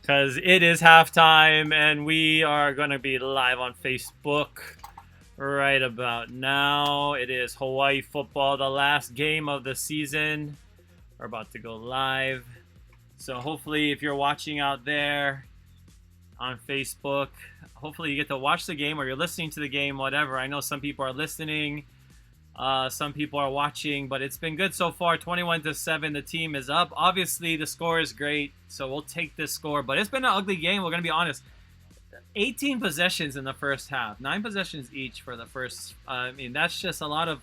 because it is halftime and we are going to be live on Facebook right about now. It is Hawaii football, the last game of the season. We're about to go live. So hopefully, if you're watching out there on Facebook, hopefully you get to watch the game or you're listening to the game, whatever. I know some people are listening. Some people are watching, but it's been good so far. 21-7, the team is up. Obviously, the score is great, so we'll take this score. But it's been an ugly game. We're gonna be honest. 18 possessions in the first half, 9 possessions each for the first. I mean, that's just a lot of,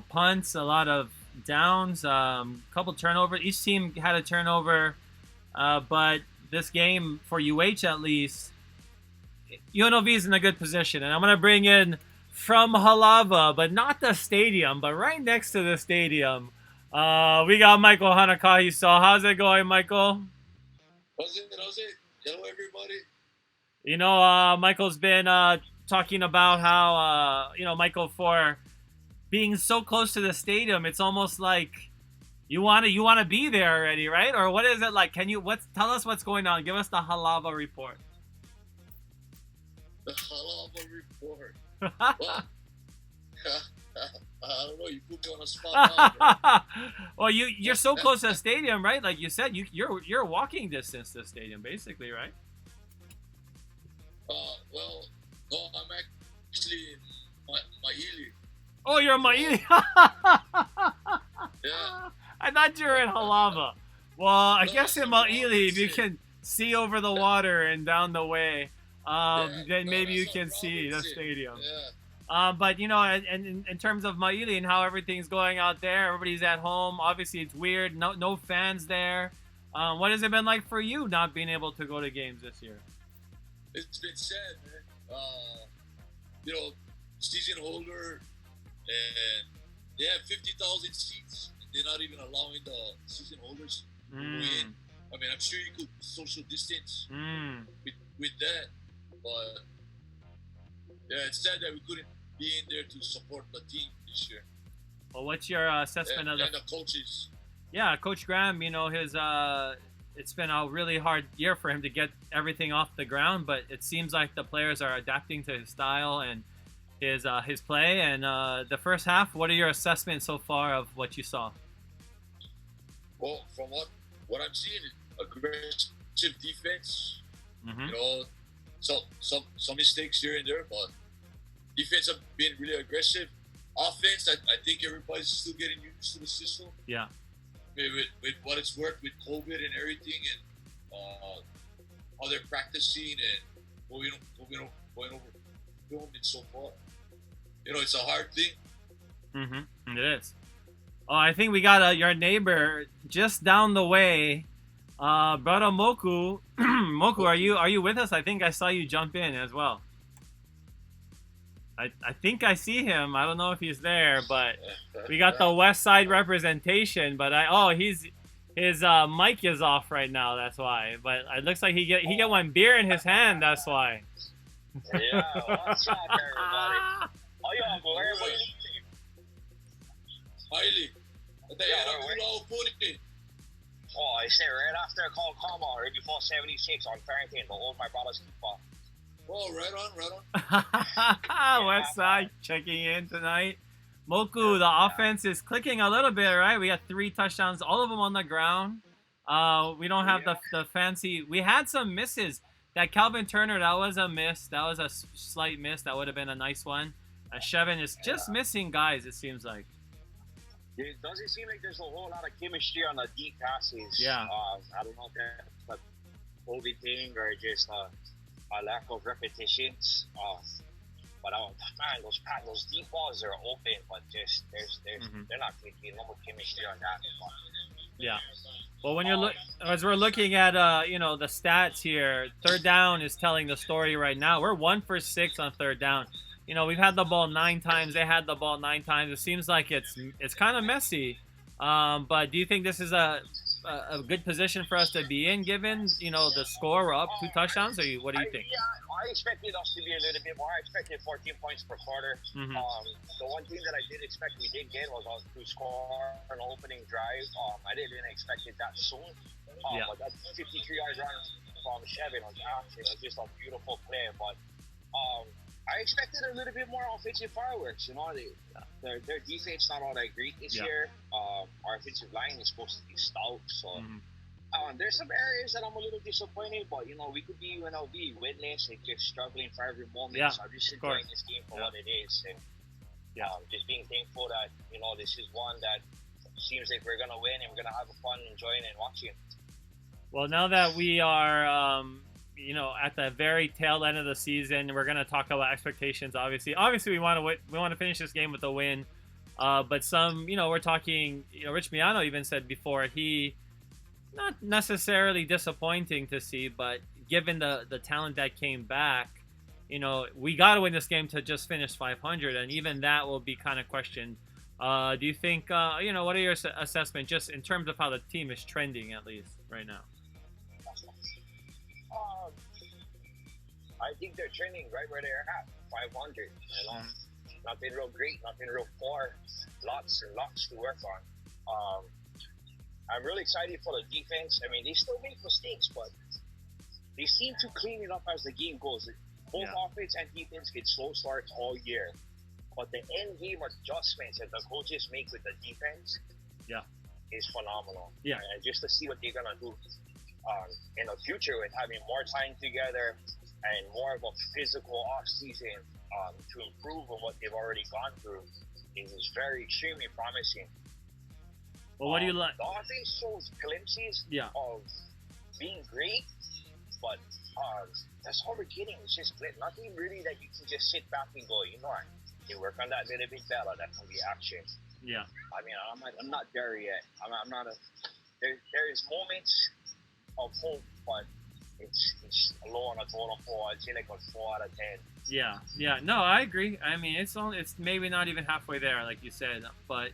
punts, a lot of downs, couple turnovers. Each team had a turnover, but this game for UH at least, UNLV is in a good position, and I'm gonna bring in. From Halava, but not the stadium, but right next to the stadium. We got Michael Hanakahi. So how's it going, Michael? How's it? Hello, everybody. Michael's been talking about how, Michael, for being so close to the stadium, it's almost like you wanna be there already, right? Or what is it like? Tell us what's going on? Give us the Halava report. The Halava report. Well, I don't know. You put me on a spot now, well, you're so close to the stadium, right? Like you said, you're walking distance to the stadium, basically, right? Well, no, I'm actually in Maili. Oh, you're in Maili. Yeah. I thought you were in Halava. Well, I guess in Maili, if you can see over the water and down the way. Then maybe you can see the stadium. Yeah. But and in terms of Maili and how everything's going out there, everybody's at home. Obviously, it's weird. No fans there. What has it been like for you not being able to go to games this year? It's been sad, man. Season holder, and they have 50,000 seats. And they're not even allowing the season holders to go in. I mean, I'm sure you could social distance with that. But yeah, it's sad that we couldn't be in there to support the team this year. Well, what's your assessment of the coaches? Yeah, Coach Graham. It's been a really hard year for him to get everything off the ground, but it seems like the players are adapting to his style and his play. And the first half, what are your assessments so far of what you saw? Well, from what I'm seeing, aggressive defense. Mm-hmm. Some mistakes here and there, but defense have been really aggressive. Offense, I think everybody's still getting used to the system. Yeah. With what it's worked with COVID and everything, and how they're practicing and going over film and so forth. It's a hard thing. Mm-hmm. It is. Oh, I think we got your neighbor just down the way. Brother Moku, Moku, are you with us? I think I saw you jump in as well. I think I see him. I don't know if he's there, but we got the West Side representation. But his mic is off right now. That's why. But it looks like he get one beer in his hand. That's why. Yeah, what's up, everybody? Oh, yeah, boy, everybody. Miley, Oh, I stay right after I called Kama right before 76 on quarantine, but all my brothers keep off. Oh, right on. West Side checking in tonight. Moku, the offense is clicking a little bit, right? We got 3 touchdowns, all of them on the ground. We don't have the fancy. We had some misses. That Calvin Turner, that was a miss. That was a slight miss. That would have been a nice one. Shevin is just missing guys, it seems like. It doesn't seem like there's a whole lot of chemistry on the deep passes. Yeah. I don't know if that's a COVID thing or just a lack of repetitions. But man, those deep balls are open, but just they're not taking no more chemistry on that. Yeah. Well, when as we're looking at the stats here, third down is telling the story right now. We're 1 for 6 on third down. We've had the ball 9 times. They had the ball 9 times. It seems like it's kind of messy. But do you think this is a a good position for us to be in, given the score? We're up 2 touchdowns. Or what do you think? I expected us to be a little bit more. I expected 14 points per quarter. Mm-hmm. The one thing that I did expect we did get was to score an opening drive. I didn't expect it that soon. But that 53-yard run from Chevin was just a beautiful play. But I expected a little bit more offensive fireworks. Their defense not all that great this year. Our offensive line is supposed to be stout, so there's some areas that I'm a little disappointed. But we could be UNLV winless and just struggling for every moment. Yeah, so I'm just enjoying this game for what it is, and just being thankful that this is one that seems like we're gonna win and we're gonna have fun enjoying and watching. Well, now that we are at the very tail end of the season, we're going to talk about expectations. Obviously, we want to finish this game with a win. But we're talking. Rich Miano even said before, he not necessarily disappointing to see, but given the talent that came back, we got to win this game to just finish 500, and even that will be kind of questioned. Do you think? What are your assessment just in terms of how the team is trending, at least right now? I think they're trending right where they're at, 500. Nothing real great, nothing real poor. Lots and lots to work on. I'm really excited for the defense. I mean, they still make mistakes, but they seem to clean it up as the game goes. Both offense and defense get slow starts all year, but the end game adjustments that the coaches make with the defense is phenomenal. Yeah. And just to see what they're gonna do in the future with having more time together and more of a physical off season to improve on what they've already gone through is very extremely promising. Well, what do you like? The offense shows glimpses of being great, but that's all we're getting. It's just nothing really that you can just sit back and go, you work on that little bit better. That can be action. Yeah. I mean, I'm not there yet. I'm not there is moments of hope, but it's low on a total 4. I'd say like a 4 out of 10. Yeah. No, I agree. I mean, it's maybe not even halfway there, like you said. But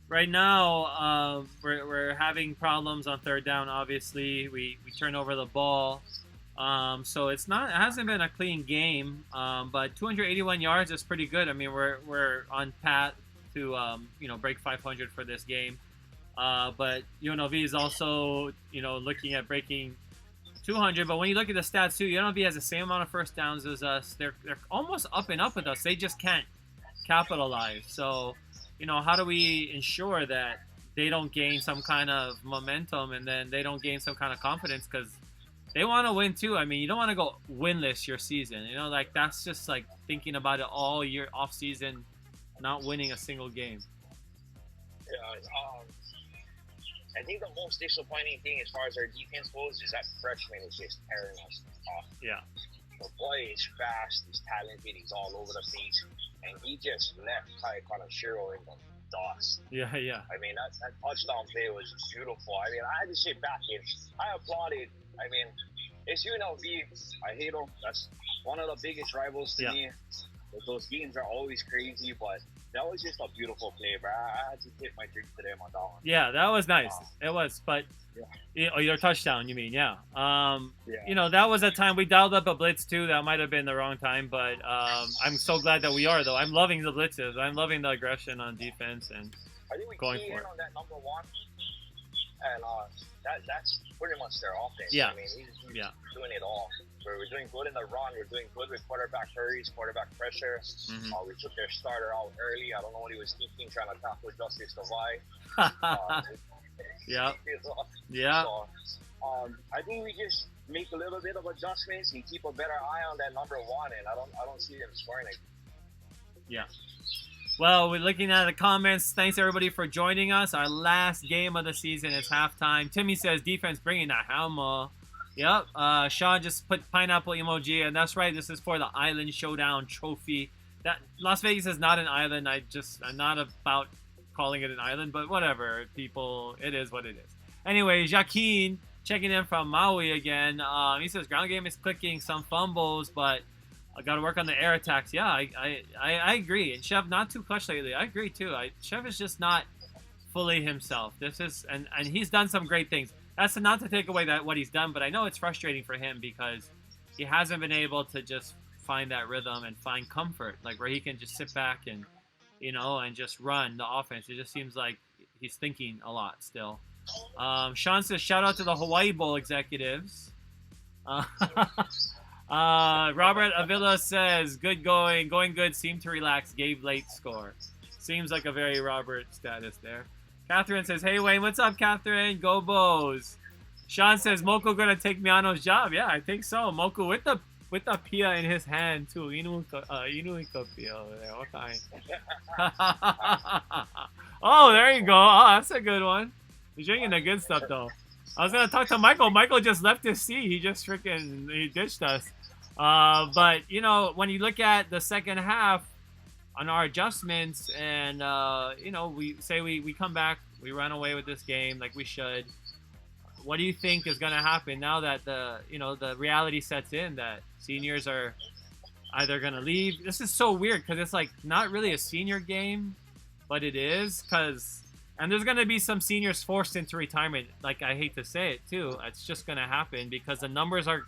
right now, we're having problems on third down. Obviously, we turn over the ball. So it hasn't been a clean game. But 281 yards is pretty good. I mean, we're on path to break 500 for this game. But UNLV is also looking at breaking 200, but when you look at the stats too, UNLV has the same amount of first downs as us. They're almost up and up with us. They just can't capitalize. So, how do we ensure that they don't gain some kind of momentum and then they don't gain some kind of confidence, because they want to win too. I mean, you don't want to go winless your season. That's just like thinking about it all year off season, not winning a single game. I think the most disappointing thing as far as our defense goes is that freshman is just tearing us off. Yeah. The boy is fast, he's talented, he's all over the place, and he just left Kai Kanashiro in the dust. Yeah. I mean, that touchdown play was beautiful. I mean, I had to sit back and I applauded. I mean, it's UNLV. I hate them. That's one of the biggest rivals to me. Those games are always crazy, but that was just a beautiful play, bro. I had to tip my drink to them on that one. Yeah, that was nice. It was, but your touchdown, you mean? Yeah. That was a time we dialed up a blitz too. That might have been the wrong time, but I'm so glad that we are though. I'm loving the blitzes. I'm loving the aggression on defense and I think we going key for in it. on that number one, and that's pretty much their offense. Yeah. I mean, he's doing it all. We're doing good in the run. We're doing good with quarterback hurries, quarterback pressure. Mm-hmm. We took their starter out early. I don't know what he was thinking, trying to tackle Justice Levi. Yeah. So, I think we just make a little bit of adjustments and keep a better eye on that number one, and I don't see them scoring it. Yeah. Well, we're looking at the comments. Thanks everybody for joining us. Our last game of the season is halftime. Timmy says defense bringing the hammer. Yep. Sean just put pineapple emoji, and that's right. This is for the Island Showdown Trophy. That Las Vegas is not an island. I'm not about calling it an island, but whatever. People, it is what it is. Anyway, Joaquin checking in from Maui again. He says ground game is clicking, some fumbles, but I got to work on the air attacks. Yeah, I agree. And Chev not too clutch lately. I agree too. Chev is just not fully himself. This is and he's done some great things. That's not to take away that what he's done, but I know it's frustrating for him because he hasn't been able to just find that rhythm and find comfort, like where he can just sit back and and just run the offense. It just seems like he's thinking a lot still. Sean says, shout out to the Hawaii Bowl executives. Robert Avila says, good going good, seem to relax, gave late score. Seems like a very Robert status there. Catherine says, hey Wayne, what's up, Catherine? Go Bows. Sean says, Moko gonna take Miano's job. Yeah, I think so. Moko with the pia in his hand too. Inuika pia over there. What kind? Oh, there you go. Oh, that's a good one. He's drinking the good stuff though. I was gonna talk to Michael. Michael just left his seat. He just he ditched us. But when you look at the second half on our adjustments, and we say we come back, we run away with this game like we should. What do you think is gonna happen now that the reality sets in that seniors are either gonna leave? This is so weird because it's like not really a senior game, but it is and there's going to be some seniors forced into retirement. Like, I hate to say it, too. It's just going to happen because the numbers are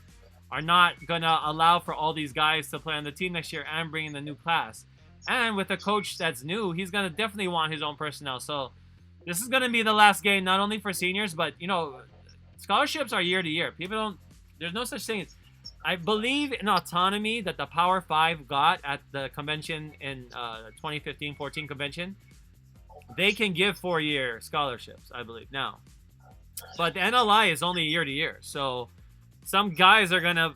not going to allow for all these guys to play on the team next year and bring in the new class. And with a coach that's new, he's going to definitely want his own personnel. So this is going to be the last game, not only for seniors, but, scholarships are year to year. There's no such thing. I believe in autonomy that the Power 5 got at the convention in 2015-14 convention. They can give 4-year scholarships, I believe, now. But the NLI is only year to year. So some guys are going to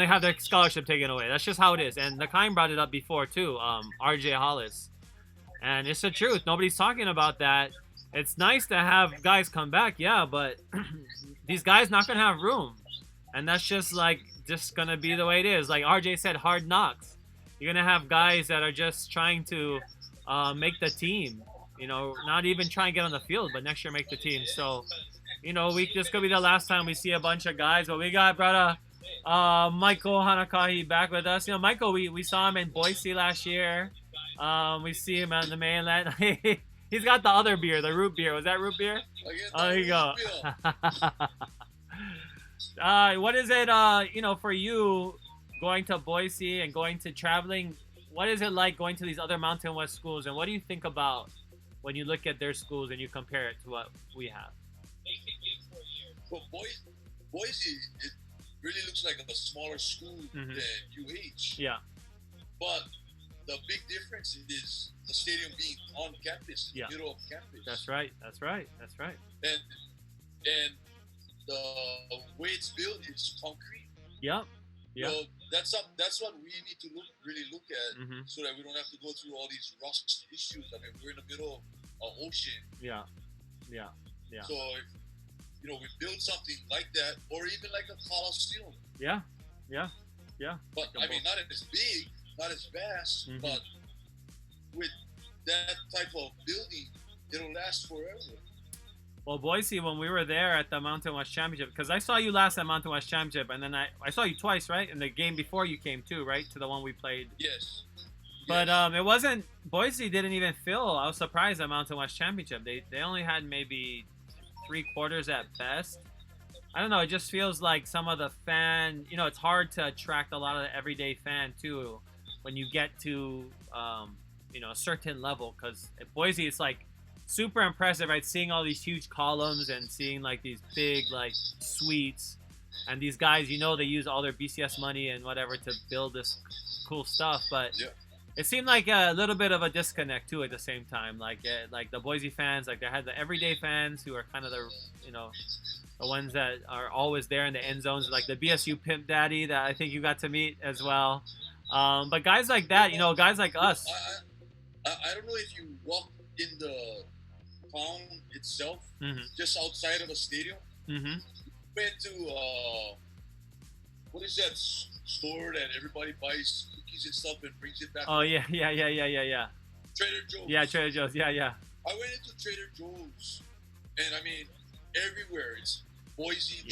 have their scholarship taken away. That's just how it is. And Nakaim brought it up before, too, RJ Hollis. And it's the truth. Nobody's talking about that. It's nice to have guys come back, yeah, but these guys not going to have room. And that's just going to be the way it is. Like RJ said, hard knocks. You're going to have guys that are just trying to make the team, not even try and get on the field, but next year make the team. So, this could be the last time we see a bunch of guys. But we got brother Michael Hanakahi back with us. Michael, we saw him in Boise last year. We see him on the mainland. He's got the other beer, the root beer. Was that root beer? Oh, there you go. What is it, for you going to Boise and going to traveling? What is it like going to these other Mountain West schools, and what do you think about when you look at their schools and you compare it to what we have? Well, Boise, it really looks like a smaller school than UH. Yeah. But the big difference is the stadium being on campus, in the middle of campus. That's right. And the way it's built is concrete. Yeah. So that's what we need to really look at, so that we don't have to go through all these rust issues. I mean, we're in the middle of an ocean. Yeah. So if we build something like that, or even like a Coliseum. Yeah. But I mean, not as big, not as vast, but with that type of building, it'll last forever. Well, Boise, when we were there at the Mountain West Championship, because I saw you last at Mountain West Championship, and then I saw you twice, right? In the game before you came too, right? To the one we played. Yes. But it wasn't, Boise didn't even fill. I was surprised at Mountain West Championship. They only had maybe 3/4 at best. I don't know. It just feels like some of the fan, it's hard to attract a lot of the everyday fan too when you get to, a certain level. Because at Boise, it's like, super impressive, right? Seeing all these huge columns and seeing these big suites, and these guys, they use all their BCS money and whatever to build this cool stuff. But it seemed like a little bit of a disconnect too at the same time. Like the Boise fans, they had the everyday fans who are kind of the the ones that are always there in the end zones, like the BSU Pimp Daddy that I think you got to meet as well. But guys like that, guys like us. I don't know if you walk in the town itself, just outside of the stadium. Went to what is that store that everybody buys cookies and stuff and brings it back? Oh yeah. Trader Joe's. Yeah, Trader Joe's. Yeah. I went into Trader Joe's, and I mean, everywhere it's Boise.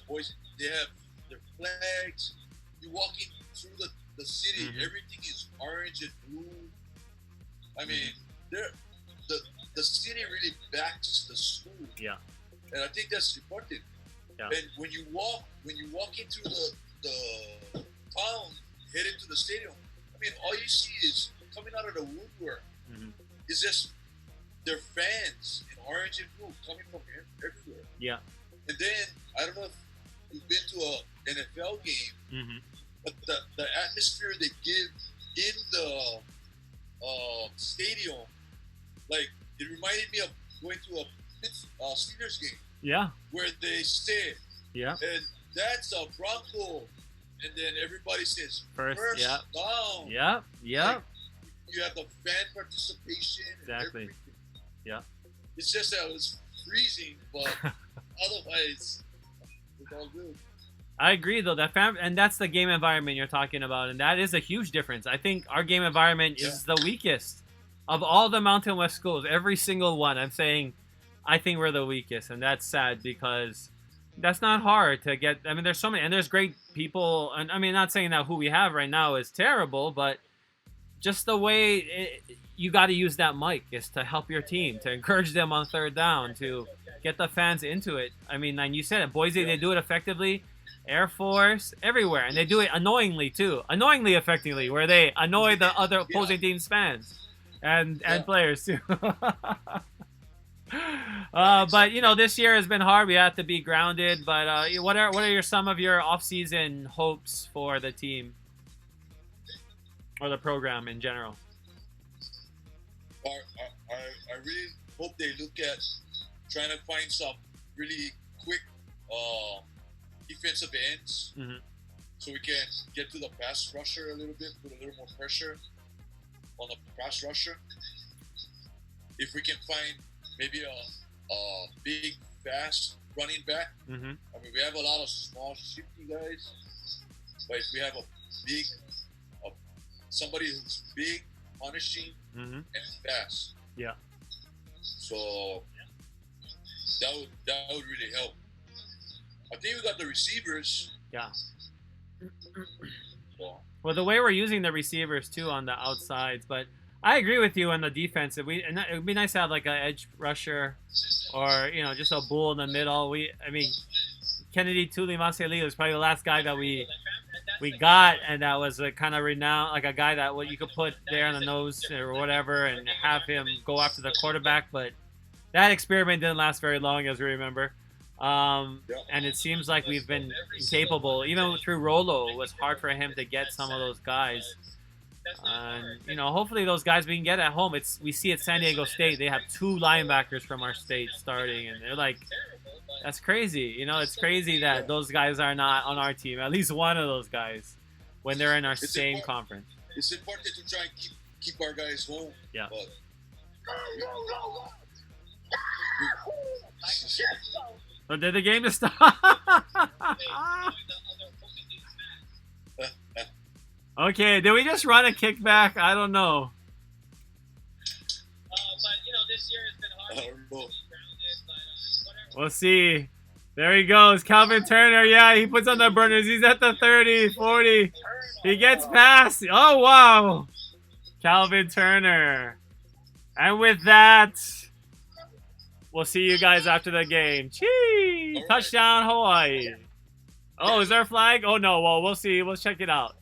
Boise. They have their flags. You walking through the city, everything is orange and blue. I mean, the city really backs the school. Yeah. And I think that's important. Yeah. And when you walk into the town, head into the stadium, I mean, all you see is coming out of the woodwork. Mm-hmm. It's just their fans in orange and blue coming from everywhere. Yeah. And then I don't know if you've been to a NFL game, Mm-hmm. but the atmosphere they give in the stadium, like it reminded me of going to a Steelers game. Yeah. Where they stay. Yeah. And that's a Bronco. And then everybody says first yeah. down. Yeah. Yeah. Like, you have the fan participation. Exactly. And yeah. It's just that it was freezing, but otherwise, it's all good. I agree, though. And that's the game environment you're talking about, and that is a huge difference. I think our game environment is the weakest of all the Mountain West schools. Every single one. I'm saying, I think we're the weakest, and that's sad because that's not hard to get. I mean, there's so many, and there's great people. And I mean, not saying that who we have right now is terrible, but just the way you got to use that mic is to help your team, to encourage them on third down, to get the fans into it. I mean, and you said it, Boise, they do it effectively. Air Force, everywhere, and they do it annoyingly too, annoyingly effectively, where they annoy the other opposing team's fans and players too. But you know, this year has been hard. We have to be grounded. But what are some of your off-season hopes for the team or the program in general? I really hope they look at trying to find some really quick defensive ends, so we can get to the pass rusher a little bit, put a little more pressure on the pass rusher. If we can find maybe a big, fast running back. I mean, we have a lot of small, shifty guys, but if we have a big, somebody who's big, punishing, and fast, so that would really help. I think we got the receivers. Yeah. Well, the way we're using the receivers too on the outsides, but I agree with you on the defense. It would be nice to have like an edge rusher, or just a bull in the middle. I mean, Kennedy Tulimaseli was probably the last guy that we got, and that was a kind of renowned, like a guy that you could put there on the nose or whatever, and have him go after the quarterback. But that experiment didn't last very long, as we remember. And it seems like we've been incapable, even through Rolo. It was hard for him to get some of those guys. And hopefully those guys we can get at home. We see at San Diego State they have 2 linebackers from our state starting, and they're like, that's crazy. It's crazy that those guys are not on our team. At least one of those guys, when they're in our same conference. It's important to try and keep our guys home. Yeah. But did the game just stop? Okay, did we just run a kickback? I don't know. But this year has been hard. I don't know. We'll see. There he goes, Calvin Turner. Yeah, he puts on the burners. He's at the 30, 40. He gets past. Oh, wow. Calvin Turner. And with that, we'll see you guys after the game. Chee! Touchdown, Hawaii. Oh, is there a flag? Oh, no. Well, we'll see. We'll check it out.